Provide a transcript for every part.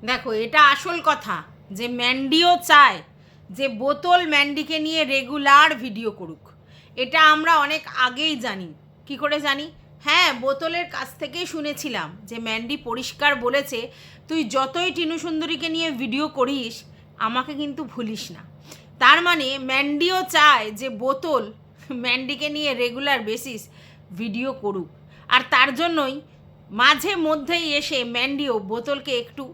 দেখো, এটা আসল কথা যে ম্যান্ডিও চায় যে বোতল ম্যান্ডিকে নিয়ে রেগুলার ভিডিও করুক। এটা আমরা অনেক আগেই জানি। কি করে জানি? হ্যাঁ, বোতলের কাছ থেকেই শুনেছিলাম যে ম্যান্ডি পরিষ্কার বলেছে, তুই যতই টিনু সুন্দরীকে নিয়ে ভিডিও করিস আমাকে কিন্তু ভুলিস না। তার মানে ম্যান্ডিও চায় যে বোতল ম্যান্ডিকে নিয়ে রেগুলার বেসিস ভিডিও করুক। আর তার জন্যই মাঝে মধ্যেই এসে ম্যান্ডিও বোতলকে একটু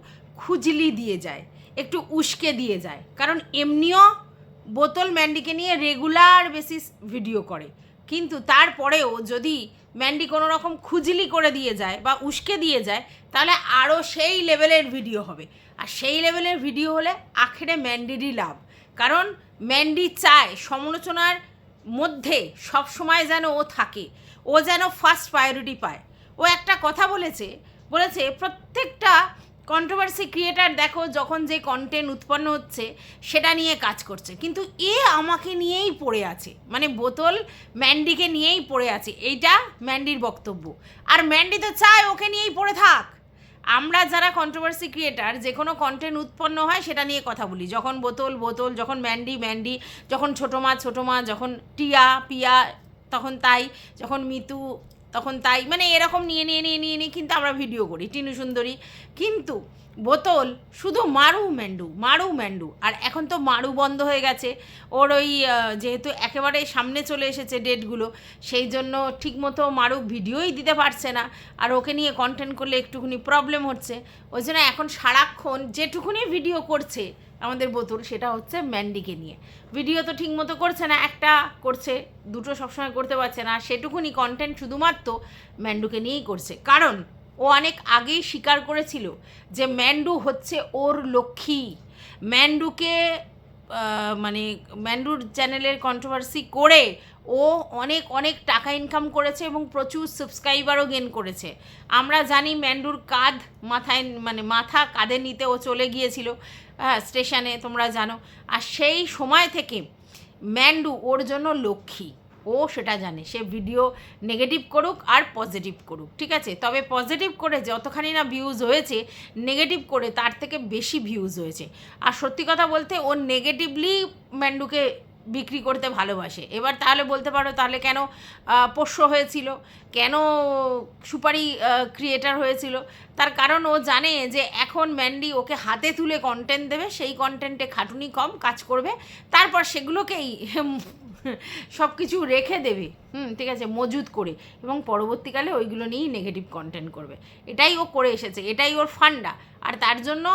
খুজলি দিয়ে যায়, একটু উস্কে দিয়ে যায়। কারণ এমনিও বোতল ম্যান্ডিকে নিয়ে রেগুলার বেসিস ভিডিও করে, কিন্তু তারপরেও যদি ম্যান্ডি কোনো রকম খুজলি করে দিয়ে যায় বা উস্কে দিয়ে যায়, তাহলে আরও সেই লেভেলের ভিডিও হবে। আর সেই লেভেলের ভিডিও হলে আখেরে ম্যান্ডিরই লাভ। কারণ ম্যান্ডি চায় সমালোচনার মধ্যে সব সময় যেন ও থাকে, ও যেন ফার্স্ট প্রায়োরিটি পায়। ও একটা কথা বলেছে প্রত্যেকটা কন্ট্রোভার্সি ক্রিয়েটার দেখো যখন যে কন্টেন্ট উৎপন্ন হচ্ছে সেটা নিয়ে কাজ করছে, কিন্তু এ আমাকে নিয়েই পড়ে আছে, মানে বোতল ম্যান্ডিকে নিয়েই পড়ে আছে, এইটা ম্যান্ডির বক্তব্য। আর ম্যান্ডি তো চায় ওকে নিয়েই পড়ে থাক। আমরা যারা কন্ট্রোভার্সি ক্রিয়েটার, যে কোনো কন্টেন্ট উৎপন্ন হয় সেটা নিয়ে কথা বলি। যখন বোতল বোতল, যখন ম্যান্ডি ম্যান্ডি, যখন ছোটো মা, যখন টিয়া পিয়া তখন তাই, যখন মিতু তখন তাই, মানে এরকম নিয়ে নিয়ে নিয়ে নিয়ে নিয়ে কিন্তু আমরা ভিডিও করি, টিনু সুন্দরী। কিন্তু বোতল শুধু মারু ম্যান্ডু। আর এখন তো মারু বন্ধ হয়ে গেছে, ওর ওই যেহেতু একেবারে সামনে চলে এসেছে ডেটগুলো, সেই জন্য ঠিকমতো মারু ভিডিওই দিতে পারছে না। আর ওকে নিয়ে কন্টেন্ট করলে একটুখানি প্রবলেম হচ্ছে, ওই জন্য এখন সারাক্ষণ যেটুকুনি ভিডিও করছে আমাদের বোতল, সেটা হচ্ছে ম্যান্ডিকে নিয়ে। ভিডিও তো ঠিকমতো করছে না, একটা করছে, দুটো সবসময় করতে পারছে না। সেটুকুনি কন্টেন্ট শুধুমাত্র ম্যান্ডুকে নিয়েই করছে, কারণ ও অনেক আগেই স্বীকার করেছিল যে ম্যান্ডু হচ্ছে ওর লক্ষ্মী। ম্যান্ডুকে মানে ম্যান্ডুর চ্যানেলের কন্ট্রোভার্সি করে ও অনেক অনেক টাকা ইনকাম করেছে এবং প্রচুর সাবস্ক্রাইবারও গেন করেছে। আমরা জানি ম্যান্ডুর কাঁধ মাথায়, মানে মাথা কাঁধে নিতে ও চলে গিয়েছিল স্টেশনে, তোমরা জানো। আর সেই সময় থেকে ম্যান্ডু ওর জন্য লক্ষ্মী, ও সেটা জানে। সে ভিডিও নেগেটিভ করুক আর পজিটিভ করুক, ঠিক আছে, তবে পজিটিভ করে যতখানি না ভিউজ হয়েছে, নেগেটিভ করে তার থেকে বেশি ভিউজ হয়েছে। আর সত্যি কথা বলতে ও নেগেটিভলি ম্যান্ডুকে বিক্রি করতে ভালোবাসে। এবার তাহলে বলতে পারো, তাহলে কেন পোষ্য হয়েছিল, কেন সুপারি ক্রিয়েটার হয়েছিল? তার কারণ ও জানে যে এখন ম্যান্ডি ওকে হাতে তুলে কন্টেন্ট দেবে, সেই কন্টেন্টে খাটুনি কম, কাজ করবে, তারপর সেগুলোকেই সব কিছু রেখে দেবে, ঠিক আছে, মজুদ করে, এবং পরবর্তীকালে ওইগুলো নিয়েই নেগেটিভ কন্টেন্ট করবে। এটাই ও করে এসেছে, এটাই ওর ফান্ডা। আর তার জন্য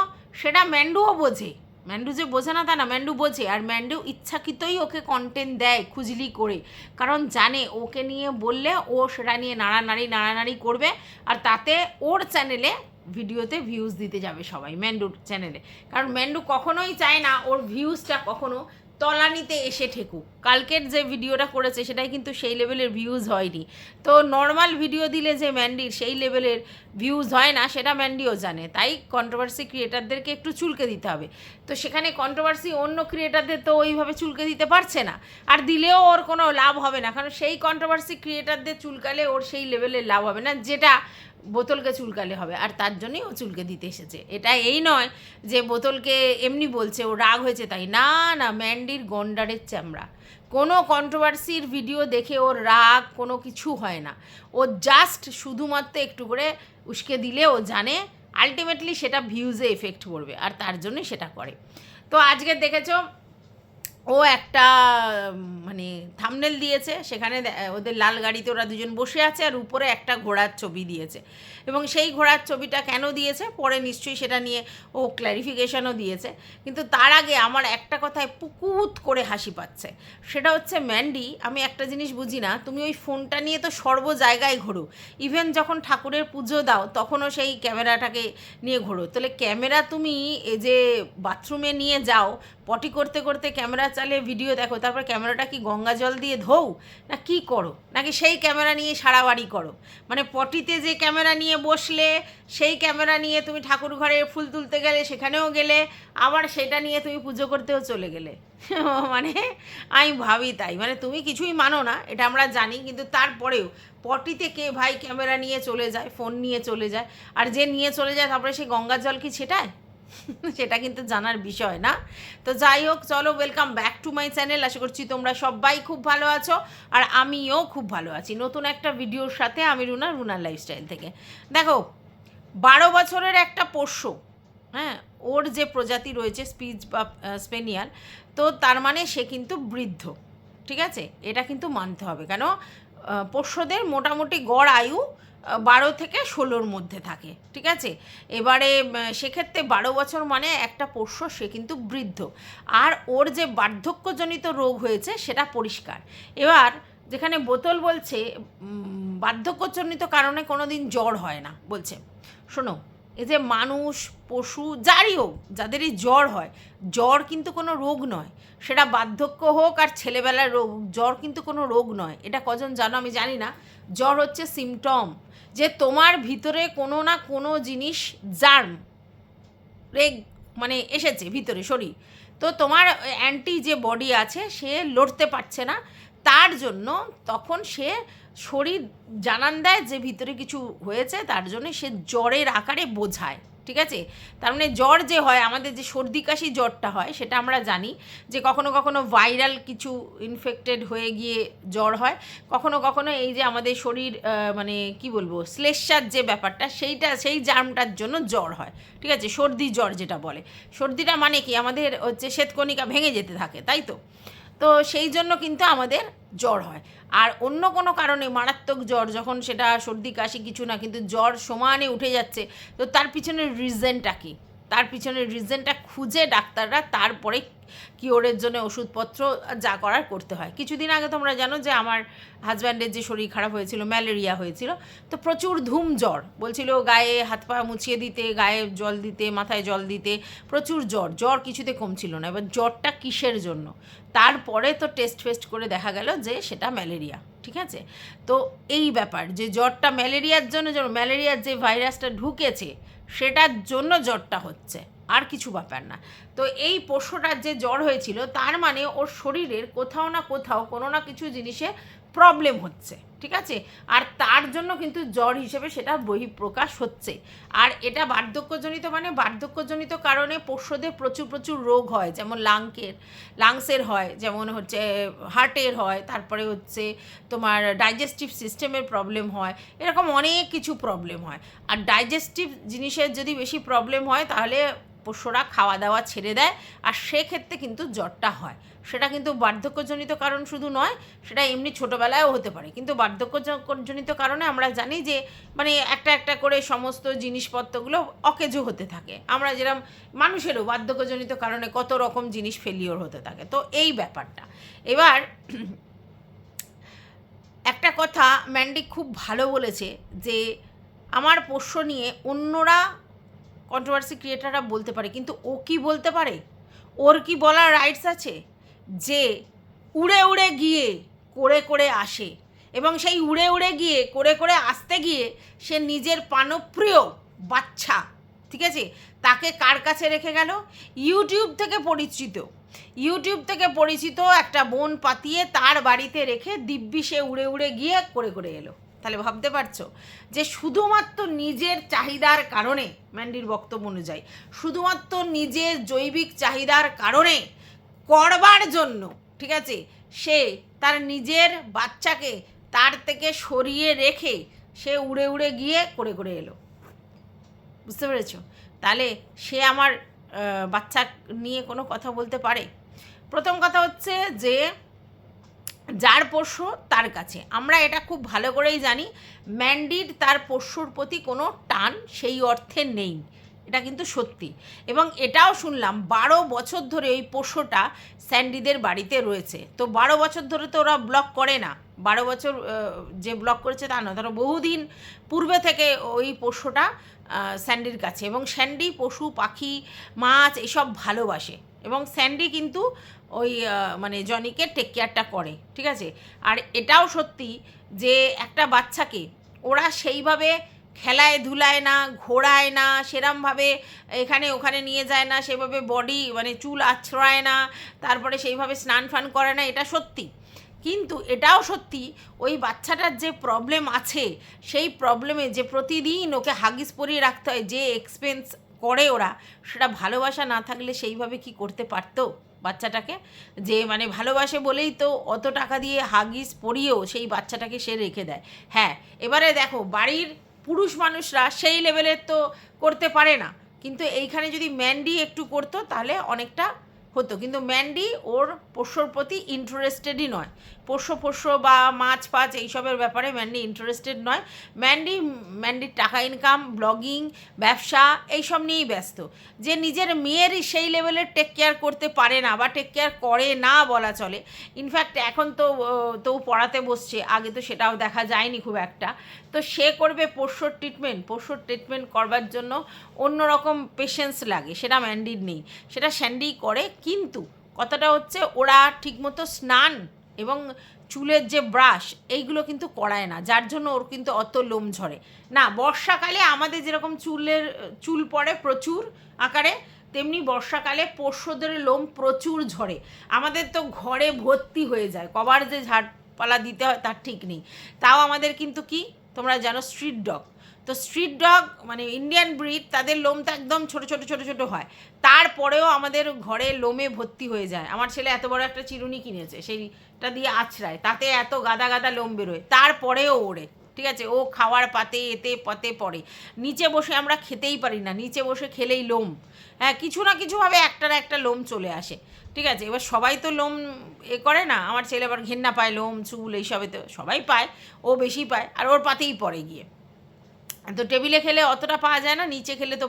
সেটা ম্যান্ডুও বোঝে। ম্যান্ডু যে বোঝে না তা না, ম্যান্ডু বোঝে। আর ম্যান্ডু ইচ্ছাকৃতই ওকে কন্টেন্ট দেয় খুজলি করে, কারণ জানে ওকে নিয়ে বললে ও সেটা নিয়ে নাড়ানাড়ি করবে, আর তাতে ওর চ্যানেলে ভিডিওতে ভিউজ দিতে যাবে সবাই ম্যান্ডুর চ্যানেলে। কারণ ম্যান্ডু কখনোই চায় না ওর ভিউজটা কখনো তলানিতে এসে ঠেকুক। কালকের যে ভিডিওটা করেছে সেটাই কিন্তু সেই লেভেলের ভিউজ হয়নি। তো নর্মাল ভিডিও দিলে যে ম্যান্ডির সেই লেভেলের ভিউজ হয় না, সেটা ম্যান্ডিও জানে। তাই কন্ট্রোভার্সি ক্রিয়েটারদেরকে একটু চুলকে দিতে হবে। তো সেখানে কন্ট্রোভার্সি অন্য ক্রিয়েটারদের তো ওইভাবে চুলকে দিতে পারছে না, আর দিলেও ওর কোনো লাভ হবে না, কারণ সেই কন্ট্রোভার্সি ক্রিয়েটারদের চুলকালে ওর সেই লেভেলের লাভ হবে না যেটা বোতলকে চুলকালে হবে। আর তার জন্যই ও চুলকে দিতে এসেছে। এটা এই নয় যে বোতলকে এমনি বলছে, ও রাগ হয়েছে তাই না, না, ম্যান্ডির গন্ডারের চামড়া। কোনো কন্ট্রোভার্সির ভিডিও দেখে ওর রাগ কোনো কিছু হয় না। ও জাস্ট শুধুমাত্র একটু করে উস্কে দিলে ও জানে আলটিমেটলি সেটা ভিউজে এফেক্ট করবে, আর তার জন্যই সেটা করে। তো আজকে দেখেছো ও একটা মানে থাম্বনেল দিয়েছে, সেখানে ওদের লাল গাড়িতে ওরা দুজন বসে আছে, আর উপরে একটা ঘোড়ার ছবি দিয়েছে। এবং সেই ঘোড়ার ছবিটা কেন দিয়েছে পরে নিশ্চয়ই সেটা নিয়ে ও ক্ল্যারিফিকেশনও দিয়েছে। কিন্তু তার আগে আমার একটা কথায় পুকুত করে হাসি পাচ্ছে, সেটা হচ্ছে ম্যান্ডি, আমি একটা জিনিস বুঝি না, তুমি ওই ফোনটা নিয়ে তো সর্ব জায়গায় ঘোরো, ইভেন যখন ঠাকুরের পুজো দাও তখনও সেই ক্যামেরাটাকে নিয়ে ঘোরো। তাহলে ক্যামেরা তুমি এই যে বাথরুমে নিয়ে যাও, পটি করতে করতে ক্যামেরা চালিয়ে ভিডিও দেখো, তারপর ক্যামেরাটা কি গঙ্গা জল দিয়ে ধোও না কি করো, নাকি সেই ক্যামেরা নিয়ে সারা বাড়ি করো? মানে পটিতে যে ক্যামেরা নিয়ে বসলে, সেই ক্যামেরা নিয়ে তুমি ঠাকুর ঘরে ফুল তুলতে গেলে সেখানেও গেলে, আবার সেটা নিয়ে তুমি পুজো করতেও চলে গেলে। মানে আমি ভাবি তাই, মানে তুমি কিছুই মানো না এটা আমরা জানি, কিন্তু তারপরেও পটিতে কে ভাই ক্যামেরা নিয়ে চলে যায়, ফোন নিয়ে চলে যায়, আর যে নিয়ে চলে যায় তারপরে সে গঙ্গার জল কি ছেটায়? সেটা কিন্তু জানার বিষয় না। তো যাই হোক, চলো, welcome back to my channel. আশা করছি তোমরা সবাই খুব ভালো আছো, আর আমিও খুব ভালো আছি নতুন একটা ভিডিওর সাথে। আমি রুনার লাইফস্টাইল থেকে। দেখো, 12 বছরের একটা পোষ্য, হ্যাঁ, ওর যে প্রজাতি রয়েছে স্পিচ বা স্পেনিয়াল, তো তার মানে সে কিন্তু বৃদ্ধ, ঠিক আছে? এটা কিন্তু মানতে হবে। কেন? পোষ্যদের মোটামুটি গড় আয়ু 12 থেকে 16-র মধ্যে থাকে, ঠিক আছে? এবারে সেক্ষেত্রে 12 বছর মানে একটা পোষ্য সে কিন্তু বৃদ্ধ, আর ওর যে বার্ধক্যজনিত রোগ হয়েছে সেটা পরিষ্কার। এবার যেখানে বোতল বলছে বার্ধক্যজনিত কারণে কোনো দিন জ্বর হয় না বলছে, শোনো, এই যে মানুষ, পশু, যারই হোক, যাদেরই জ্বর হয়, জ্বর কিন্তু কোনো রোগ নয়। সেটা বার্ধক্য হোক আর ছেলেবেলার রোগ, জ্বর কিন্তু কোনো রোগ নয়। এটা কজন জানো আমি জানি না। জ্বর হচ্ছে সিমটম, যে তোমার ভিতরে কোনো না কোনো জিনিস জার্ম রেগ মানে এসেছে ভিতরে শরীর, তো তোমার অ্যান্টি যে বডি আছে সে লড়তে পারছে না, তার জন্য তখন সে শরীর জানান দেয় যে ভিতরে কিছু হয়েছে, তার জন্য সে জ্বরের আকারে বোঝায়, ঠিক আছে? তার মানে জ্বর যে হয়, আমাদের যে সর্দি কাশি জ্বরটা হয়, সেটা আমরা জানি যে কখনো কখনো ভাইরাল কিছু ইনফেক্টেড হয়ে গিয়ে জ্বর হয়, কখনো কখনো এই যে আমাদের শরীর মানে কি বলবো, শ্লেষ্মার যে ব্যাপারটা, সেই জার্মটার জন্য জ্বর হয়, ঠিক আছে? সর্দি জ্বর যেটা বলে, সর্দিটা মানে কি আমাদের হচ্ছে শ্বেতকণিকা ভেঙে যেতে থাকে, তাই তো? তো সেই জন্য কিন্তু আমাদের জ্বর হয়। আর অন্য কোনো কারণে মারাত্মক জ্বর, যখন সেটা সর্দি কাশি কিছু না, কিন্তু জ্বর সমানে উঠে যাচ্ছে, তো তার পিছনের রিজনটা কী, তার পিছনের রিজনটা খুঁজে ডাক্তাররা তারপরে কিওরের জন্য ওষুধপত্র যা করার করতে হয়। কিছুদিন আগে তোমরা জানো যে আমার হাজব্যান্ডের যে শরীর খারাপ হয়েছিল, ম্যালেরিয়া হয়েছিল, তো প্রচুর ধুম জ্বর, বলছিল গায়ে হাত পা মুছিয়ে দিতে, গায়ে জল দিতে, মাথায় জল দিতে, প্রচুর জ্বর কিছুতে কমছিল না। এবার জ্বরটা কিসের জন্য? তারপরে তো টেস্ট করে দেখা গেল যে সেটা ম্যালেরিয়া, ঠিক আছে? তো এই ব্যাপার যে জ্বরটা ম্যালেরিয়ার জন্য, ম্যালেরিয়ার যে ভাইরাসটা ঢুকেছে সেটার জন্য জ্বরটা হচ্ছে, আর কিছু ব্যাপার না। তো এই পোষ্যটার যে জ্বর হয়েছিল, তার মানে ওর শরীরের কোথাও না কোথাও কোনো না কিছু জিনিসে প্রবলেম হচ্ছে, ঠিক আছে? আর তার জন্য কিন্তু জ্বর হিসেবে সেটা বহিঃপ্রকাশ হচ্ছে। আর এটা বার্ধক্যজনিত, মানে বার্ধক্যজনিত কারণে পোষ্যদের প্রচুর রোগ হয়, যেমন লাংসের হয়, যেমন হচ্ছে হার্টের হয়, তারপরে হচ্ছে তোমার ডাইজেস্টিভ সিস্টেমের প্রবলেম হয়, এরকম অনেক কিছু প্রবলেম হয়। আর ডাইজেস্টিভ জিনিসের যদি বেশি প্রবলেম হয়, তাহলে পোষ্যরা খাওয়া দাওয়া ছেড়ে দেয়, আর সেক্ষেত্রে কিন্তু জ্বরটা হয়। সেটা কিন্তু বার্ধক্যজনিত কারণ শুধু নয়, সেটা এমনি ছোটোবেলায়ও হতে পারে, কিন্তু বার্ধক্যজনিত কারণে আমরা জানি যে মানে একটা করে সমস্ত জিনিসপত্রগুলো অকেজো হতে থাকে। আমরা যেরকম মানুষেরও বার্ধক্যজনিত কারণে কত রকম জিনিস ফেলিওর হতে থাকে, তো এই ব্যাপারটা। এবার একটা কথা ম্যান্ডি খুব ভালো বলেছে, যে আমার পোষ্য নিয়ে অন্যরা কন্ট্রোভার্সি ক্রিয়েটাররা বলতে পারে, কিন্তু ও কি বলতে পারে? ওর কি বলার রাইটস আছে যে উড়ে গিয়ে করে আসে, এবং সেই উড়ে গিয়ে করে আসতে গিয়ে সে নিজের প্রাণপ্রিয় বাচ্চা, ঠিক আছে, তাকে কার কাছে রেখে গেল? ইউটিউব থেকে পরিচিত একটা বোন পাতিয়ে তার বাড়িতে রেখে দিব্যি সে উড়ে গিয়ে করে এলো। তাহলে ভাবতে পারছো যে শুধুমাত্র নিজের চাহিদার কারণে, ম্যান্ডির বক্তব্য অনুযায়ী শুধুমাত্র নিজের জৈবিক চাহিদার কারণে করবার জন্য, ঠিক আছে, সে তার নিজের বাচ্চাকে তার থেকে সরিয়ে রেখে সে উড়ে গিয়ে করে এলো। বুঝতে পেরেছো? তাহলে সে আমার বাচ্চা নিয়ে কোনো কথা বলতে পারে? প্রথম কথা হচ্ছে যে যার পোষ্য তার কাছে, আমরা এটা খুব ভালো করেই জানি, ম্যান্ডির তার পোষ্যর প্রতি কোনো টান সেই অর্থে নেই, এটা কিন্তু সত্যি। এবং এটাও শুনলাম 12 বছর ধরে ওই পোষ্যটা স্যান্ডিদের বাড়িতে রয়েছে। তো 12 বছর ধরে তো ওরা ব্লগ করে না, 12 বছর যে ব্লগ করেছে তা না, ধরো বহুদিন পূর্বে থেকে ওই পোষ্যটা স্যান্ডির কাছে, এবং স্যান্ডি পশু পাখি মাছ এসব ভালোবাসে, এবং স্যান্ডি কিন্তু ওই মানে জনিকে টেক কেয়ারটা করে, ঠিক আছে? আর এটাও সত্যি যে একটা বাচ্চাকে ওরা সেইভাবে খেলায় ধুলায় না, ঘোরায় না, সেরমভাবে এখানে ওখানে নিয়ে যায় না, সেভাবে বডি মানে চুল আছড়ায় না, তারপরে সেইভাবে স্নান ফান করে না, এটা সত্যি। কিন্তু এটাও সত্যি ওই বাচ্চাটার যে প্রবলেম আছে, সেই প্রবলেমে যে প্রতিদিন ওকে হাগিস পরিয়ে রাখতে হয়, যে এক্সপেন্স করে ওরা, সেটা ভালোবাসা না থাকলে সেইভাবে কি করতে পারতো বাচ্চাটাকে? যে মানে ভালোবাসে বলেই তো অত টাকা দিয়ে হাগিস পরিয়েও সেই বাচ্চাটাকে সে রেখে দেয়। হ্যাঁ, এবারে দেখো বাড়ির পুরুষ মানুষরা সেই লেভেলের তো করতে পারে না, কিন্তু এইখানে যদি ম্যান্ডি একটু করতো তাহলে অনেকটা হতো। কিন্তু ম্যান্ডি ওর পোষ্যর প্রতি ইন্টারেস্টেডই নয়, পোষ্য বা মাছ ফাছ এইসবের ব্যাপারে ম্যান্ডি ইন্টারেস্টেড নয়। ম্যান্ডির টাকা ইনকাম, ব্লগিং, ব্যবসা এইসব নিয়েই ব্যস্ত। যে নিজের মেয়েরই সেই লেভেলের টেক কেয়ার করতে পারে না বা টেক কেয়ার করে না বলা চলে। ইনফ্যাক্ট এখন তো পড়াতে বসছে, আগে তো সেটাও দেখা যায়নি খুব একটা। তো সে করবে পোষ্যর ট্রিটমেন্ট করবার জন্য অন্যরকম পেশেন্স লাগে, সেটা ম্যান্ডির নেই, সেটা স্যান্ডি করে। কিন্তু কথাটা হচ্ছে ওরা ঠিকমতো স্নান এবং চুলের যে ব্রাশ এইগুলো কিন্তু করায় না, যার জন্য ওর কিন্তু অত লোম ঝরে না। বর্ষাকালে আমাদের যেরকম চুল পড়ে প্রচুর আকারে, তেমনি বর্ষাকালে পোষ্যদের লোম প্রচুর ঝরে। আমাদের তো ঘরে ভর্তি হয়ে যায়, কবার যে ঝাড়পালা দিতে হয় তার ঠিক নেই। তাও আমাদের কিন্তু কি তোমরা জানো, স্ট্রিট ডগ। তো স্ট্রিট ডগ মানে ইন্ডিয়ান ব্রিড, তাদের লোম তো একদম ছোটো হয়, তারপরেও আমাদের ঘরে লোমে ভর্তি হয়ে যায়। আমার ছেলে এত বড় একটা চিরুনি কিনেছে, সেইটা দিয়ে আছড়ায়, তাতে এত গাদা গাদা লোম বেরোয়, তারপরেও ওড়ে। ঠিক আছে, ও খাওয়ার পাতে পড়ে। নিচে বসে আমরা খেতেই পারি না, নিচে বসে খেলেই লোম, হ্যাঁ কিছু না কিছুভাবে একটা না একটা লোম চলে আসে। ঠিক আছে, এবার সবাই তো লোম করে না, আমার ছেলে আবার ঘেন্না পায় লোম চুল এইসবে, তো সবাই পায়, ও বেশি পায়, আর ওর পাতেই পড়ে গিয়ে। তো টেবিলে খেলে অতটা পাওয়া যায় না, নিচে খেলে তো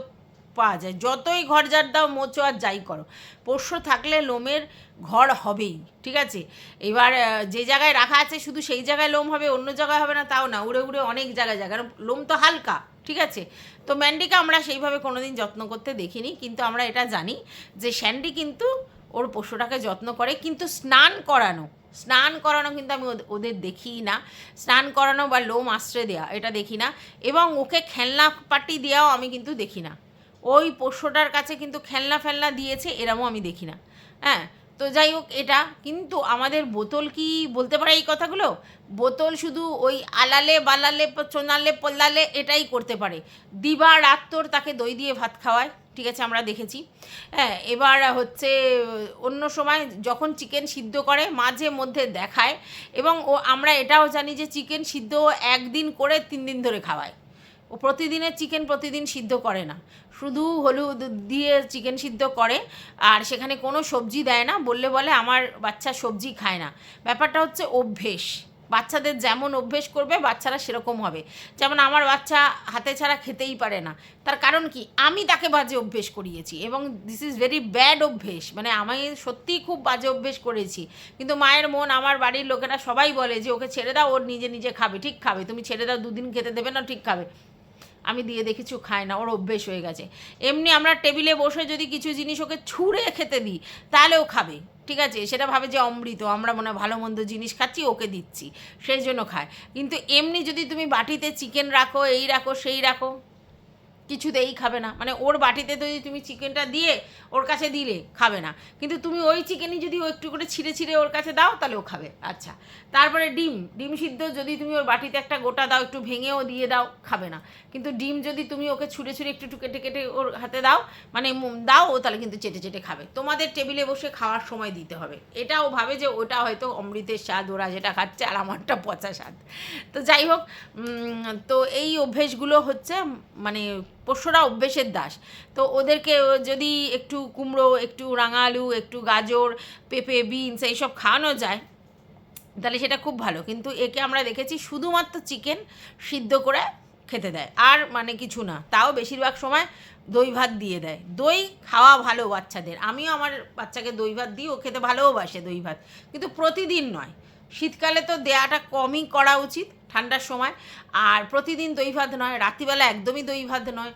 পাওয়া যায়। যতই ঘর ঝাড় দাও, মোচো আর যাই করো, পোষ্য থাকলে লোমের ঘর হবেই। ঠিক আছে, এবার যে জায়গায় রাখা আছে শুধু সেই জায়গায় লোম হবে, অন্য জায়গায় হবে না তাও না, উড়ে অনেক জায়গায় কারণ লোম তো হালকা। ঠিক আছে, তো ম্যান্ডিকে আমরা সেইভাবে কোনোদিন যত্ন করতে দেখিনি, কিন্তু আমরা এটা জানি যে স্যান্ডি কিন্তু ওর পোষ্যটাকে যত্ন করে। কিন্তু স্নান করানো কিন্তু আমি ওদের দেখি না, স্নান করানো বা লোম আশ্রয় দেওয়া এটা দেখি না। এবং ওকে খেলনা পাটি দেওয়াও আমি কিন্তু দেখি না, ওই পোষ্যটার কাছে কিন্তু খেলনা দিয়েছে এরমও আমি দেখি না। হ্যাঁ, তো যাই হোক, এটা কিন্তু আমাদের বোতল কি বলতে পারে এই কথাগুলো? বোতল শুধু ওই আলালে বালালে চোনালে পল্লালে এটাই করতে পারে। দিবা রাত্তর তাকে দই দিয়ে ভাত খাওয়ায়, ঠিক আছে, আমরা দেখেছি। হ্যাঁ, এবার হচ্ছে অন্য সময় যখন চিকেন সিদ্ধ করে মাঝে মধ্যে দেখায়, এবং আমরা এটাও জানি যে চিকেন সিদ্ধ একদিন করে 3 দিন ধরে খাওয়ায়। ও প্রতিদিনের চিকেন প্রতিদিন সিদ্ধ করে না, শুধু হলুদ দিয়ে চিকেন সিদ্ধ করে, আর সেখানে কোনো সবজি দেয় না। বলে আমার বাচ্চা সবজি খায় না। ব্যাপারটা হচ্ছে অভ্যেস, বাচ্চাদের যেমন অভ্যেস করবে বাচ্চারা সেরকম হবে। যেমন আমার বাচ্চা হাতে ছাড়া খেতেই পারে না, তার কারণ কি আমি তাকে বাজে অভ্যেস করিয়েছি, এবং দিস ইজ ভেরি ব্যাড অভ্যেস, মানে আমি সত্যিই খুব বাজে অভ্যেস করেছি। কিন্তু মায়ের মন, আমার বাড়ির লোকেরা সবাই বলে যে ওকে ছেড়ে দাও, ওর নিজে খাবে, ঠিক খাবে, তুমি ছেড়ে দাও, 2 দিন খেতে দেবে না, ঠিক খাবে। আমি দিয়ে দেখেছি ও খায় না, ওর অভ্যেস হয়ে গেছে। এমনি আমরা টেবিলে বসে যদি কিছু জিনিস ওকে ছুঁড়ে খেতে দিই তাহলেও খাবে। ঠিক আছে, সেটা ভাবে যে অমৃত, আমরা মনে ভালো মন্দ জিনিস খাচ্ছি, ওকে দিচ্ছি, সেই জন্য খায়। কিন্তু এমনি যদি তুমি বাটিতে চিকেন রাখো, এই রাখো সেই রাখো, কিছুতেই খাবে না। মানে ওর বাটিতে যদি তুমি চিকেনটা দিয়ে ওর কাছে দিলে খাবে না, কিন্তু তুমি ওই চিকেনই যদি ও একটু করে ছিঁড়ে ওর কাছে দাও তাহলে ও খাবে। আচ্ছা, তারপরে ডিম সিদ্ধ যদি তুমি ওর বাটিতে একটা গোটা দাও, একটু ভেঙেও দিয়ে দাও, খাবে না। কিন্তু ডিম যদি তুমি ওকে ছুঁড়ে একটু কেটে ওর হাতে দাও, মানে দাও, ও তাহলে কিন্তু চেটে খাবে। তোমাদের টেবিলে বসে খাওয়ার সময় দিতে হবে। এটাও ভাবে যে ওটা হয়তো অমৃতের স্বাদ, ওরা যেটা খাচ্ছে, আর আমারটা পচা স্বাদ। তো যাই হোক, তো এই অভ্যেসগুলো হচ্ছে মানে পোষ্যরা অভ্যেসের দাস। তো ওদেরকে যদি একটু কুমড়ো, একটু রাঙা আলু, একটু গাজর, পেঁপে, বিনস এইসব খাওয়ানো যায় তাহলে সেটা খুব ভালো। কিন্তু একে আমরা দেখেছি শুধুমাত্র চিকেন সিদ্ধ করে খেতে দেয়, আর মানে কিছু না, তাও বেশিরভাগ সময় দই ভাত দিয়ে দেয়। দই খাওয়া ভালো বাচ্চাদের, আমিও আমার বাচ্চাকে দই ভাত দিই, ও খেতে ভালোবাসে দই ভাত, কিন্তু প্রতিদিন নয়। শীতকালে তো দেয়াটা কমই করা উচিত, ঠান্ডার সময়। আর প্রতিদিন দই ভাত নয়, রাত্রিবেলা একদমই দই ভাত নয়।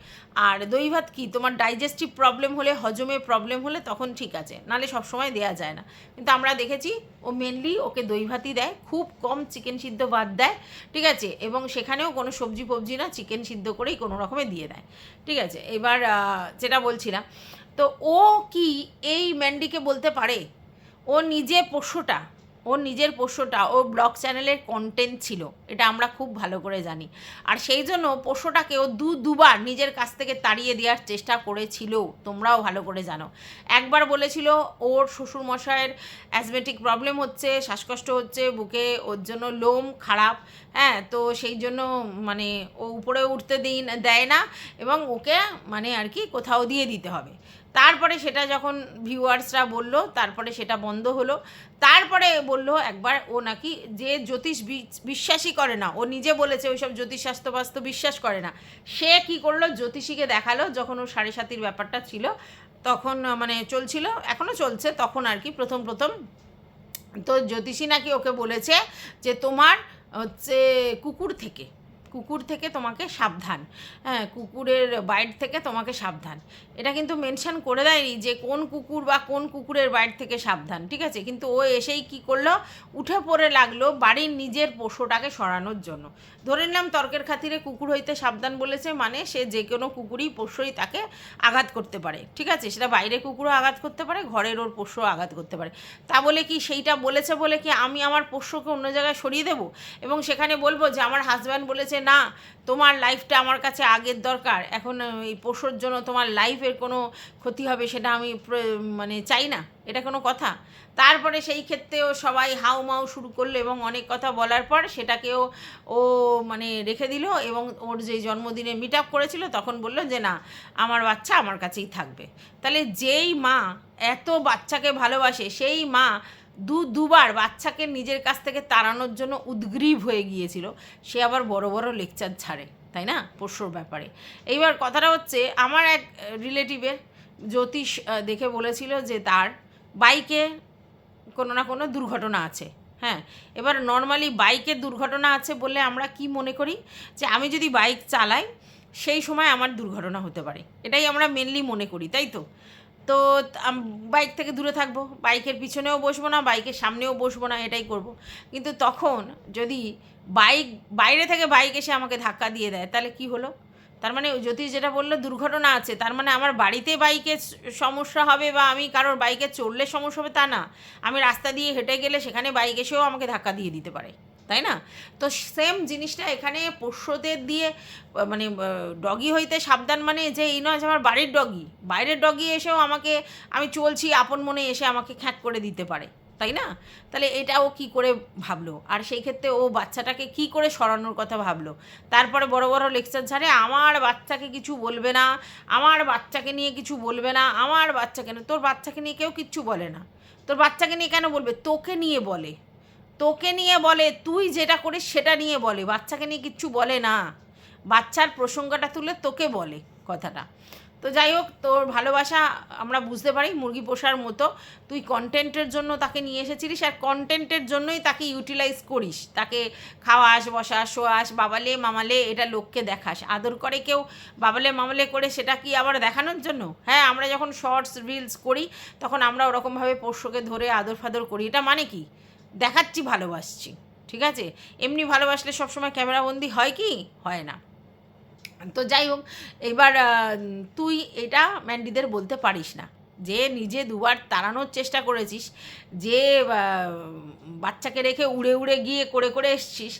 আর দই ভাত কি তোমার ডাইজেস্টিভ প্রবলেম হলে, হজমে প্রবলেম হলে তখন ঠিক আছে, নাহলে সবসময় দেওয়া যায় না। কিন্তু আমরা দেখেছি ও মেনলি ওকে দই ভাতই দেয়, খুব কম চিকেন সিদ্ধ ভাত দেয়। ঠিক আছে, এবং সেখানেও কোনো সবজি ফবজি না, চিকেন সিদ্ধ করেই কোনো রকমে দিয়ে দেয়। ঠিক আছে, এবার যেটা বলছিলাম, তো ও কি এই ম্যান্ডিকে বলতে পারে ও নিজে পোষ্যটা, ওর নিজের পোষ্যটা ওর ব্লগ চ্যানেলের কন্টেন্ট ছিল, এটা আমরা খুব ভালো করে জানি। আর সেই জন্য পোষ্যটাকে ও দুবার নিজের কাছ থেকে তাড়িয়ে দেওয়ার চেষ্টা করেছিল, তোমরাও ভালো করে জানো। একবার বলেছিল ওর শ্বশুরমশাইয়ের অ্যাজমেটিক প্রবলেম হচ্ছে, শ্বাসকষ্ট হচ্ছে বুকে, ওর জন্য লোম খারাপ, হ্যাঁ, তো সেই জন্য মানে ও উপরে উঠতে দেয় না, এবং ওকে মানে আর কি কোথাও দিয়ে দিতে হবে। তারপরে সেটা যখন ভিউয়ার্সরা বলল, তারপরে সেটা বন্ধ হলো। তারপরে বলল একবার ও নাকি যে জ্যোতিষ বিশ্বাসই করে না, ও নিজে বলেছে ওইসব জ্যোতিষ শাস্ত্র বিশ্বাস করে না, সে কি করলো জ্যোতিষীকে দেখালো, যখন ও সাড়ে সাতির ব্যাপারটা ছিল তখন, মানে চলছিল, এখনও চলছে, তখন আর কি প্রথম তো জ্যোতিষী নাকি ওকে বলেছে যে তোমার হচ্ছে কুকুর থেকে তোমাকে সাবধান, হ্যাঁ, কুকুরের বাইট থেকে তোমাকে সাবধান। এটা কিন্তু মেনশন করে দেয়নি যে কোন কুকুর বা কোন কুকুরের বাইট থেকে সাবধান, ঠিক আছে, কিন্তু ও এসেই কি করলো, উঠে পড়ে লাগলো বাড়ির নিজের পোষ্যটাকে সরানোর জন্য। ধরে নিলাম তর্কের খাতিরে কুকুর হইতে সাবধান বলেছে, মানে সে যে কোনো কুকুরই পোষ্যই তাকে আঘাত করতে পারে, ঠিক আছে, সেটা বাইরে কুকুরও আঘাত করতে পারে, ঘরের ওর পোষ্যও আঘাত করতে পারে। তা বলে কি সেইটা বলেছে বলে কি আমি আমার পোষ্যকে অন্য জায়গায় সরিয়ে দেবো এবং সেখানে বলবো যে আমার হাজব্যান্ড বলেছে না, তোমার লাইফটা আমার কাছে আগের দরকার, এখন এই পোষ্যর জন্য তোমার লাইফের কোনো ক্ষতি হবে সেটা আমি মানে চাই না, এটা কোনো কথা? তারপরে সেই ক্ষেত্রেও সবাই হাউমাউ শুরু করলো এবং অনেক কথা বলার পর সেটাকেও ও মানে রেখে দিল, এবং ওর যে জন্মদিনে মিট আপ করেছিল তখন বলল যে না, আমার বাচ্চা আমার কাছেই থাকবে। তাহলে যেই মা এত বাচ্চাকে ভালোবাসে, সেই মা দুবার বাচ্চাকে নিজের কাছ থেকে তাড়ানোর জন্য উদ্গ্রীব হয়ে গিয়েছিল, সে আবার বড় বড় লেকচার ছাড়ে, তাই না, পোষ্যর ব্যাপারে। এইবার কথাটা হচ্ছে, আমার এক রিলেটিভের জ্যোতিষ দেখে বলেছিল যে তার বাইকে কোনো না কোনো দুর্ঘটনা আছে, হ্যাঁ। এবার নর্মালি বাইকের দুর্ঘটনা আছে বলে আমরা কি মনে করি, যে আমি যদি বাইক চালাই সেই সময় আমার দুর্ঘটনা হতে পারে, এটাই আমরা মেনলি মনে করি, তাই তো। তো বাইক থেকে দূরে থাকবো, বাইকের পিছনেও বসবো না, বাইকের সামনেও বসবো না, এটাই করব। কিন্তু তখন যদি বাইরে থেকে বাইক এসে আমাকে ধাক্কা দিয়ে দেয়, তাহলে কি হলো? তার মানে জ্যোতিষ যেটা বললো দুর্ঘটনা আছে, তার মানে আমার বাড়িতে বাইকের সমস্যা হবে বা আমি কারোর বাইকে চড়লে সমস্যা হবে তা না, আমি রাস্তা দিয়ে হেঁটে গেলে সেখানে বাইক এসেও আমাকে ধাক্কা দিয়ে দিতে পারে, তাই না? তো সেম জিনিসটা এখানে পোষ্যদের দিয়ে, মানে ডগি হইতে সাবধান, মানে যে এই নয় যে আমার বাড়ির ডগি, বাইরের ডগি এসেও আমাকে, আমি চলছি আপন মনে এসে আমাকে খ্যাঁক করে দিতে পারে, তাই না? তাহলে এটা ও কী করে ভাবলো, আর সেই ক্ষেত্রে ও বাচ্চাটাকে কি করে সরানোর কথা ভাবলো। তারপরে বড় বড় লেকচার ছাড়ে, আমার বাচ্চাকে কিছু বলবে না, আমার বাচ্চাকে নিয়ে কিছু বলবে না, আমার বাচ্চা কেন, তোর বাচ্চাকে নিয়ে কেউ কিচ্ছু বলে না, তোর বাচ্চাকে নিয়ে কেন বলবে, তোকে নিয়ে বলে, তুই যেটা করিস সেটা নিয়ে বলে, বাচ্চাকে নিয়ে কিচ্ছু বলে না, বাচ্চার প্রসঙ্গটা তুলে তোকে বলে কথাটা। তো যাই হোক, তোর ভালোবাসা আমরা বুঝতে পারি, মুরগি পোষার মতো তুই কন্টেন্টের জন্য তাকে নিয়ে এসেছিলিস, আর কন্টেন্টের জন্যই তাকে ইউটিলাইজ করিস, তাকে খাওয়াস, বসাস, শোয়াস, বাবালে মামালে, এটা লোককে দেখাস, আদর করে কেউ বাবালে মামালে করে, সেটা কি আবার দেখানোর জন্য? হ্যাঁ, আমরা যখন শর্টস রিলস করি তখন আমরা ওরকমভাবে পোষ্যকে ধরে আদর ফাদর করি, এটা মানে কি? দেখাচ্ছি ভালোবাসছি, ঠিক আছে। এমনি ভালোবাসলে সবসময় ক্যামেরাবন্দি হয় কি? হয় না। তো যাই হোক, এবার তুই এটা ম্যান্ডিদের বলতে পারিস না যে নিজে দুবার তাড়ানোর চেষ্টা করেছিস, যে বাচ্চাকে রেখে উড়ে গিয়ে করে এসছিস,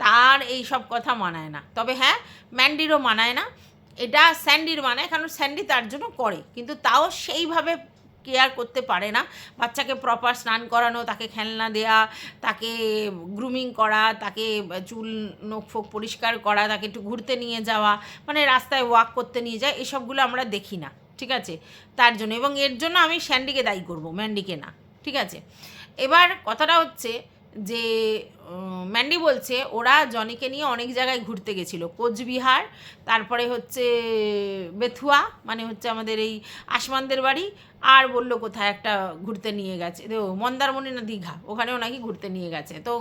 তার এই সব কথা মানায় না। তবে হ্যাঁ, ম্যান্ডিরও মানায় না, এটা স্যান্ডির মানায়, কারণ স্যান্ডি তার জন্য করে, কিন্তু তাও সেইভাবে কেয়ার করতে পারে না। বাচ্চাকে প্রপার স্নান করানো, তাকে খেলনা দেয়া, তাকে গ্রুমিং করা, তাকে চুল নখ ফোক পরিষ্কার করা, তাকে একটু ঘুরতে নিয়ে যাওয়া, মানে রাস্তায় ওয়াক করতে নিয়ে যায়, এসবগুলো আমরা দেখি না, ঠিক আছে, তার জন্য। এবং এর জন্য আমি স্যান্ডিকে দায়ী করব, ম্যান্ডিকে না, ঠিক আছে। এবার কথাটা হচ্ছে যে ম্যান্ডি বলছে ওরা জনিকে নিয়ে অনেক জায়গায় ঘুরতে গেছিলো, কোচবিহার, তারপরে হচ্ছে বেথুয়া, মানে হচ্ছে আমাদের এই আসমানদের বাড়ি, আর বললো কোথায় একটা ঘুরতে নিয়ে গেছে, মন্দারমণি না দীঘা, ওখানেও নাকি ঘুরতে নিয়ে গেছে। তো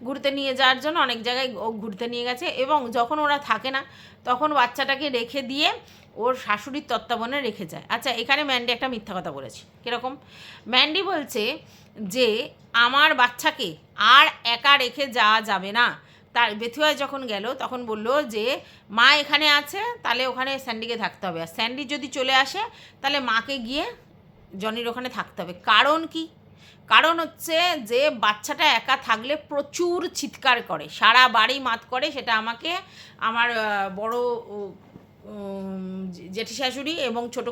ঘুরতে নিয়ে যাওয়ার জন্য অনেক জায়গায় ও ঘুরতে নিয়ে গেছে, এবং যখন ওরা থাকে না তখন বাচ্চাটাকে রেখে দিয়ে ওর শাশুড়ির তত্ত্বাবধানে রেখে যায়। আচ্ছা, এখানে ম্যান্ডি একটা মিথ্যা কথা বলেছে। কীরকম? ম্যান্ডি বলছে যে আমার বাচ্চাকে আর একা রেখে যাওয়া যাবে না। তার বেথুয়ায় যখন গেল তখন বলল যে মা এখানে আছে, তাহলে ওখানে স্যান্ডিকে থাকতে হবে, আর স্যান্ডি যদি চলে আসে তাহলে মাকে গিয়ে জনির ওখানে থাকতে হবে। কারণ কি? কারণ হচ্ছে যে বাচ্চাটা একা থাকলে প্রচুর চিৎকার করে, সারা বাড়ি মাত করে। সেটা আমাকে আমার বড় জেঠি শাশুড়ি এবং ছোটো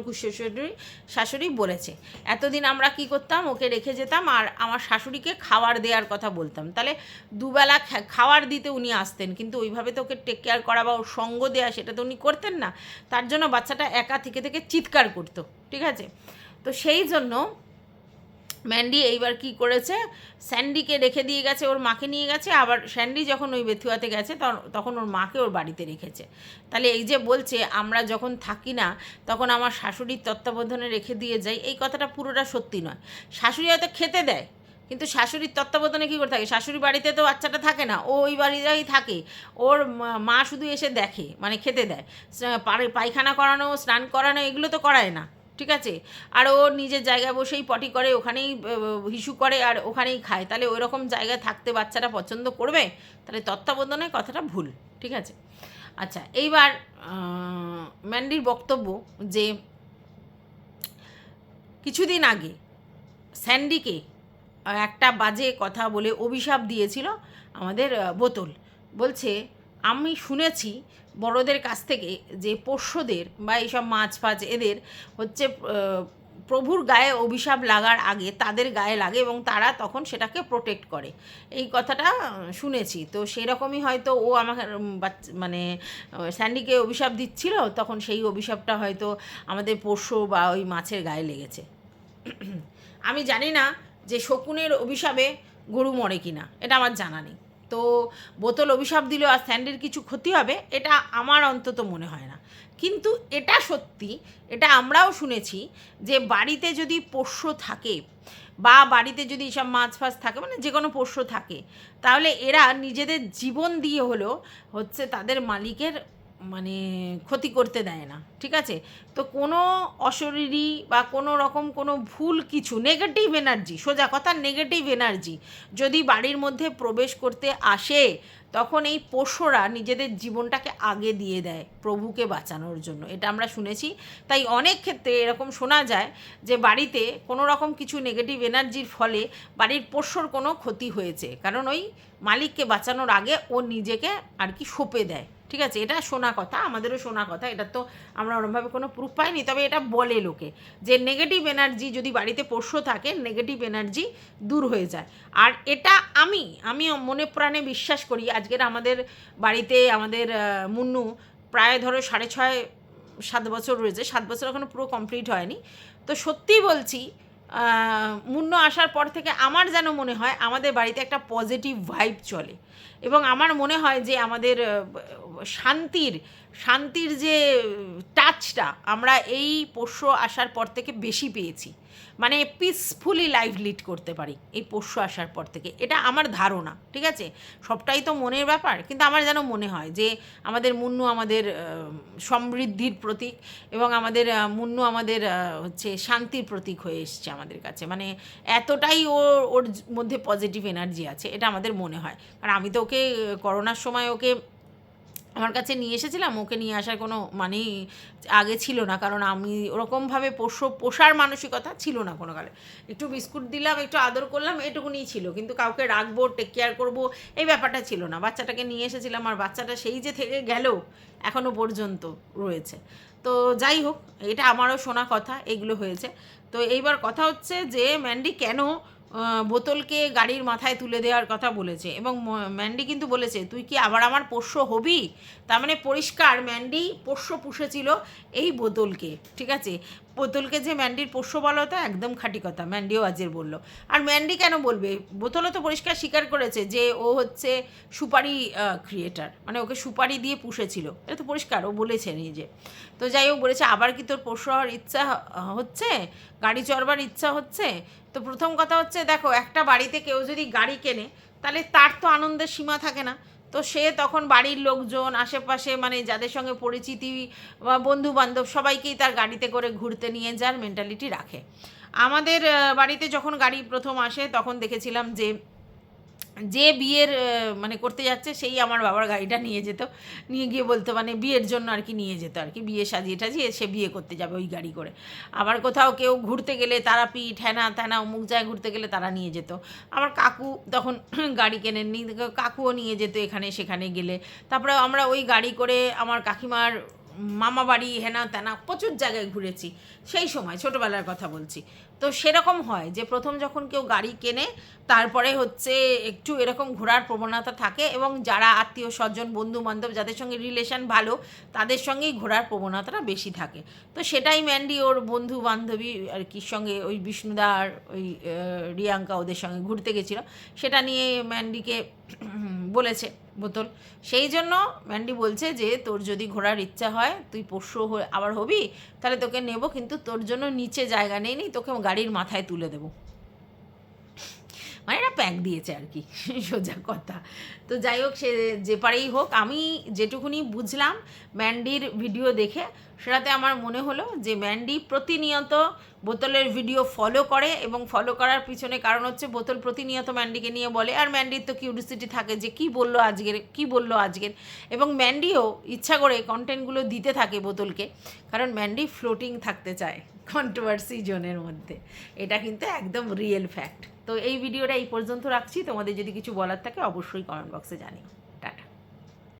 শাশুড়ি বলেছে। এতদিন আমরা কি করতাম, ওকে রেখে যেতাম আর আমার শাশুড়িকে খাবার দেওয়ার কথা বলতাম, তাহলে দুবেলা খাবার দিতে উনি আসতেন, কিন্তু ওইভাবে তো ওকে টেক কেয়ার করা বা ওর সঙ্গ দেওয়া সেটা তো উনি করতেন না। তার জন্য বাচ্চাটা একা থেকে চিৎকার করতো, ঠিক আছে। তো সেই জন্য ম্যান্ডি এইবার কি করেছে, স্যান্ডিকে রেখে দিয়ে গেছে, ওর মাকে নিয়ে গেছে। আবার স্যান্ডি যখন ওই বেথুয়াতে গেছে তখন ওর মাকে ওর বাড়িতে রেখেছে। তাহলে এই যে বলছে আমরা যখন থাকি না তখন আমার শাশুড়ির তত্ত্বাবধানে রেখে দিয়ে যাই, এই কথাটা পুরোটা সত্যি নয়। শাশুড়ি হয়তো খেতে দেয়, কিন্তু শাশুড়ির তত্ত্বাবধানে কী করে থাকে, শাশুড়ি বাড়িতে তো বাচ্চাটা থাকে না, ও ওই বাড়িতেই থাকে। ওর মা শুধু এসে দেখে, মানে খেতে দেয়, পায়খানা করানো, স্নান করানো এগুলো তো করায় না, ঠিক আছে। আর ও নিজের জায়গায় বসেই পটি করে, ওখানেই হিসু করে আর ওখানেই খায়। তাহলে ওই রকম জায়গায় থাকতে বাচ্চারা পছন্দ করবে? তাহলে তত্ত্বাবধানের কথাটা ভুল, ঠিক আছে। আচ্ছা, এইবার ম্যান্ডির বক্তব্য যে কিছুদিন আগে স্যান্ডিকে একটা বাজে কথা বলে অভিশাপ দিয়েছিল আমাদের বোতল। বলছে আমি শুনেছি বড়দের কাছ থেকে যে পোষ্যদের বা এইসব মাছ ফাছ এদের হচ্ছে প্রভুর গায়ে অভিশাপ লাগার আগে তাদের গায়ে লাগে এবং তারা তখন সেটাকে প্রোটেক্ট করে, এই কথাটা শুনেছি। তো সেরকমই হয়তো ও আমাকে মানে স্যান্ডিকে অভিশাপ দিচ্ছিল, তখন সেই অভিশাপটা হয়তো আমাদের পোষ্য বা ওই মাছের গায়ে লেগেছে। আমি জানি না যে শকুনের অভিশাপে গরু মরে কিনা, এটা আমার জানা নেই। তো বোতল অভিশাপ দিলেও আর স্যান্ডির কিছু ক্ষতি হবে এটা আমার অন্তত মনে হয় না। কিন্তু এটা সত্যি, এটা আমরাও শুনেছি যে বাড়িতে যদি পোষ্য থাকে বা বাড়িতে যদি সব মাছ ফাছ থাকে, মানে যে কোনো পোষ্য থাকে, তাহলে এরা নিজেদের জীবন দিয়ে হলেও হচ্ছে তাদের মালিকের মানে ক্ষতি করতে দেয় না, ঠিক আছে। তো কোনো অশরীরী বা কোনো রকম কোনো ভুল কিছু নেগেটিভ এনার্জি, সোজা কথা নেগেটিভ এনার্জি যদি বাড়ির মধ্যে প্রবেশ করতে আসে, তখন এই পোষ্যরা নিজেদের জীবনটাকে আগে দিয়ে দেয় প্রভুকে বাঁচানোর জন্য, এটা আমরা শুনেছি। তাই অনেক ক্ষেত্রে এরকম শোনা যায় যে বাড়িতে কোনো রকম কিছু নেগেটিভ এনার্জির ফলে বাড়ির পোষ্যর কোনো ক্ষতি হয়েছে, কারণ ওই মালিককে বাঁচানোর আগে ও নিজেকে আর কি সঁপে দেয়, ঠিক আছে। এটা শোনা কথা, আমাদেরও শোনা কথা, এটা তো আমরা ওরমভাবে কোনো প্রুফ পাইনি, তবে এটা বলে লোকে যে নেগেটিভ এনার্জি যদি বাড়িতে পোষ্য থাকে, নেগেটিভ এনার্জি দূর হয়ে যায়। আর এটা আমি মনে প্রাণে বিশ্বাস করি। আজকের আমাদের বাড়িতে আমাদের মুন্নু প্রায় ধরো 6.5-7 বছর রয়েছে, 7 বছর এখনও পুরো কমপ্লিট হয়নি। তো সত্যি বলছি, মুন্নু আসার পর থেকে আমার যেন মনে হয় আমাদের বাড়িতে একটা পজিটিভ ভাইব চলে, এবং আমার মনে হয় যে আমাদের শান্তির যে টাচটা আমরা এই পোষ্য আসার পর থেকে বেশি পেয়েছি। মানে পিসফুলি লাইফ লিড করতে পারি এই পোষ্য আসার পর থেকে, এটা আমার ধারণা, ঠিক আছে। সবটাই তো মনের ব্যাপার, কিন্তু আমার যেন মনে হয় যে আমাদের মুন্নু আমাদের সমৃদ্ধির প্রতীক এবং আমাদের মুন্নু আমাদের হচ্ছে শান্তির প্রতীক হয়ে এসছে আমাদের কাছে। মানে এতটাই ওর মধ্যে পজিটিভ এনার্জি আছে, এটা আমাদের মনে হয়। কারণ আমি তো ওকে করোনার সময় ওকে আমার কাছে নিয়ে এসেছিলাম, ওকে নিয়ে আসার কোনো মানেই আগে ছিল না, কারণ আমি ওরকমভাবে পোষার মানসিকতা ছিল না কোনো কালে। একটু বিস্কুট দিলাম, একটু আদর করলাম, এটুকুনিই ছিল, কিন্তু কাউকে রাখবো, টেক কেয়ার করবো এই ব্যাপারটা ছিল না। বাচ্চাটাকে নিয়ে এসেছিলাম, আর বাচ্চাটা সেই যে থেকে গেল এখনও পর্যন্ত রয়েছে। তো যাই হোক, এটা আমারও শোনা কথা, এগুলো হয়েছে। তো এইবার কথা হচ্ছে যে ম্যান্ডি কেন বোতলকে গাড়ির মাথায় তুলে দেওয়ার কথা বলেছে, এবং ম্যান্ডি কিন্তু বলেছে তুই কি আবার আমার পোষ্য হবি। তার মানে পরিষ্কার ম্যান্ডি পোষ্য পুষেছিল এই বোতলকে, ঠিক আছে। বোতলকে যে ম্যান্ডির পোষ্য বলা হতো একদম খাঁটি কথা, ম্যান্ডিও আজের বললো। আর ম্যান্ডি কেন বলবে, বোতলও তো পরিষ্কার স্বীকার করেছে যে ও হচ্ছে সুপারি ক্রিয়েটার, মানে ওকে সুপারি দিয়ে পুষেছিল, এটা তো পরিষ্কার ও বলেছে নিজে। তো যাই হোক, বলেছে আবার কি তোর পোষ্য হওয়ার ইচ্ছা হচ্ছে, গাড়ি চড়বার ইচ্ছা হচ্ছে। তো প্রথম কথা হচ্ছে দেখো, একটা বাড়িতে কেউ যদি গাড়ি কেনে তাহলে তার তো আনন্দের সীমা থাকে না। তো সে তখন বাড়ির লোকজন আশেপাশে মানে যাদের সঙ্গে পরিচিতি বা বন্ধু বান্ধব সবাইকেই তার গাড়িতে করে ঘুরতে নিয়ে যাওয়ার মেন্টালিটি রাখে। আমাদের বাড়িতে যখন গাড়ি প্রথম আসে তখন দেখেছিলাম যে যে বিয়ের মানে করতে যাচ্ছে সেই আমার বাবার গাড়িটা নিয়ে যেত, নিয়ে গিয়ে বলতো মানে বিয়ের জন্য আর কি নিয়ে যেত আর কি, বিয়ে সাজিয়ে টাজিয়ে সে বিয়ে করতে যাবে ওই গাড়ি করে। আবার কোথাও কেউ ঘুরতে গেলে তারাপীঠ হ্যানা ত্যানা অমুক জায়গায় ঘুরতে গেলে তারা নিয়ে যেত। আমার কাকু তখন গাড়ি কেনেননি, কাকুও নিয়ে যেত এখানে সেখানে গেলে। তারপরে আমরা ওই গাড়ি করে আমার কাকিমার মামা বাড়ি হেনা তেনা প্রচুর জায়গায় ঘুরেছি সেই সময়, ছোটোবেলার কথা বলছি। তো সেরকম হয় যে প্রথম যখন কেউ গাড়ি কেনে তারপরে হচ্ছে একটু এরকম ঘোরার প্রবণতা থাকে, এবং যারা আত্মীয় স্বজন বন্ধু বান্ধব যাদের সঙ্গে রিলেশন ভালো তাদের সঙ্গেই ঘোরার প্রবণতাটা বেশি থাকে। তো সেটাই ম্যান্ডি ওর বন্ধু বান্ধবী আর কি সঙ্গে ওই বিষ্ণুদা আর ওই রিয়াঙ্কা ওদের সঙ্গে ঘুরতে গেছিলো, সেটা নিয়ে ম্যান্ডিকে বলেছে বোতল। সেই জন্য ম্যান্ডি বলছে যে তোর যদি ঘোরার ইচ্ছা হয় তুই পরশু আবার হবি, তাহলে তোকে নেব, কিন্তু তোর জন্য নিচে জায়গা নেই, তোকে গাড়ির মাথায় তুলে দেবো। মানে এটা প্যাক দিয়েছে আর কি সোজা কথা। তো যাই হোক, সে যে পারেই হোক, আমি যেটুকুনি বুঝলাম ম্যান্ডির ভিডিও দেখে, সেটাতে আমার মনে হলো যে ম্যান্ডি প্রতিনিয়ত বোতলের ভিডিও ফলো করে, এবং ফলো করার পিছনে কারণ হচ্ছে বোতল প্রতিনিয়ত ম্যান্ডিকে নিয়ে বলে, আর ম্যান্ডির তো কিউরিসিটি থাকে যে কী বললো আজকের, এবং ম্যান্ডিও ইচ্ছা করে কন্টেন্টগুলো দিতে থাকে বোতলকে, কারণ ম্যান্ডি ফ্লোটিং থাকতে চায় কন্ট্রোভার্সি জোনের মধ্যে। এটা কিন্তু একদম রিয়েল ফ্যাক্ট। তো এই ভিডিওটা এই পর্যন্ত রাখছি, তোমাদের যদি কিছু বলার থাকে অবশ্যই কমেন্ট বক্সে জানিও।